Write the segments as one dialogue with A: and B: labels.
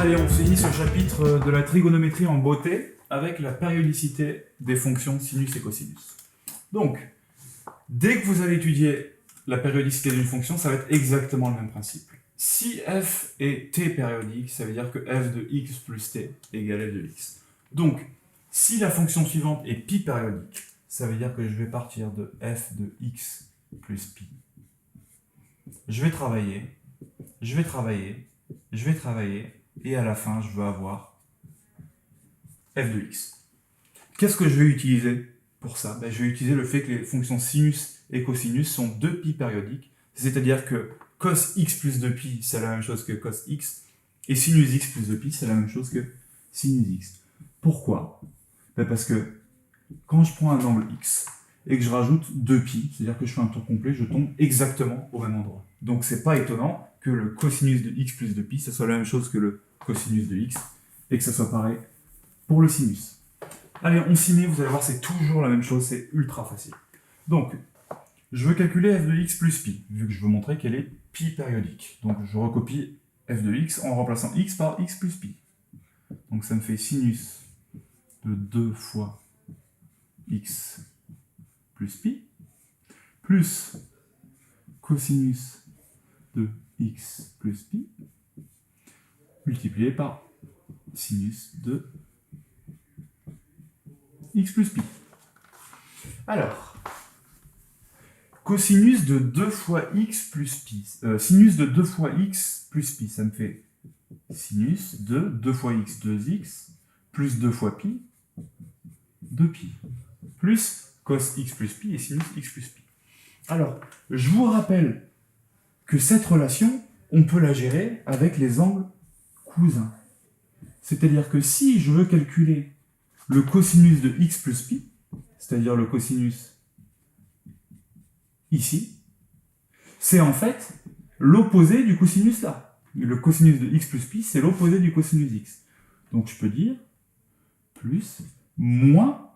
A: Allez, on finit ce chapitre de la trigonométrie en beauté avec la périodicité des fonctions sinus et cosinus. Donc, dès que vous allez étudier la périodicité d'une fonction, ça va être exactement le même principe. Si f est t périodique, ça veut dire que f de x plus t égale f de x. Donc, si la fonction suivante est pi périodique, ça veut dire que je vais partir de f de x plus pi. Je vais travailler, je vais travailler, je vais travailler, et à la fin, je veux avoir f de x. Qu'est-ce que je vais utiliser pour ça? Je vais utiliser le fait que les fonctions sinus et cosinus sont 2 pi périodiques, c'est-à-dire que cos x plus 2pi, c'est la même chose que cos x, et sinus x plus 2pi, c'est la même chose que sinus x. Pourquoi? Parce que quand je prends un angle x et que je rajoute 2pi, c'est-à-dire que je fais un tour complet, je tombe exactement au même endroit. Donc c'est pas étonnant que le cosinus de x plus 2pi, ça soit la même chose que le cosinus de x, et que ça soit pareil pour le sinus. Allez, on s'y met, vous allez voir, c'est toujours la même chose, c'est ultra facile. Donc, je veux calculer f de x plus pi, vu que je veux montrer qu'elle est pi périodique. Donc je recopie f de x en remplaçant x par x plus pi. Donc ça me fait sinus de 2 fois x plus pi, plus cosinus de x plus pi, multiplié par sinus de x plus pi. Alors, cosinus de 2 fois x plus pi, sinus de 2 fois x plus pi, ça me fait sinus de 2 fois x, 2x, plus 2 fois pi, 2pi, plus cos x plus pi et sinus x plus pi. Alors, je vous rappelle que cette relation, on peut la gérer avec les angles cousins. C'est-à-dire que si je veux calculer le cosinus de x plus pi, c'est-à-dire le cosinus ici, c'est en fait l'opposé du cosinus là. Le cosinus de x plus pi, c'est l'opposé du cosinus x. Donc je peux dire plus, moins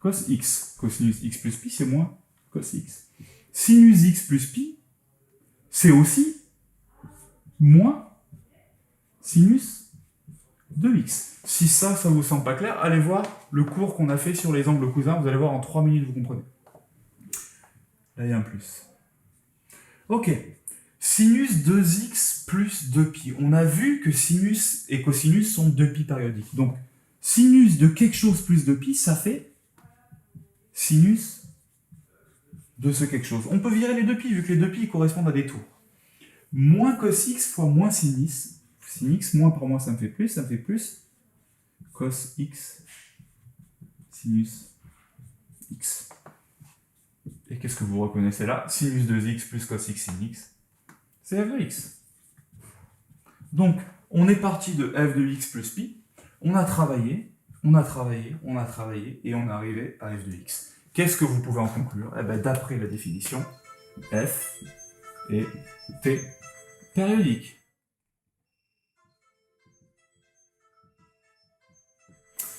A: cos x. Cosinus x plus pi, c'est moins cos x. Sinus x plus pi, c'est aussi moins sinus de x. Si ça vous semble pas clair, allez voir le cours qu'on a fait sur les angles cousins, vous allez voir en 3 minutes, vous comprenez. Là, il y a un plus. Ok. Sinus 2x plus 2pi. On a vu que sinus et cosinus sont 2pi périodiques. Donc, sinus de quelque chose plus 2pi, ça fait sinus de ce quelque chose. On peut virer les 2pi, vu que les 2pi correspondent à des tours. Moins cos x fois moins sin x. Sin x, moins par moins, ça me fait plus cos x sinus x. Et qu'est-ce que vous reconnaissez là? Sinus de x plus cos x sin x, c'est f de x. Donc, on est parti de f de x plus pi, on a travaillé, et on est arrivé à f de x. Qu'est-ce que vous pouvez en conclure? D'après la définition, f est t périodique.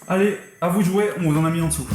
A: Allez, à vous de jouer, on vous en a mis en dessous.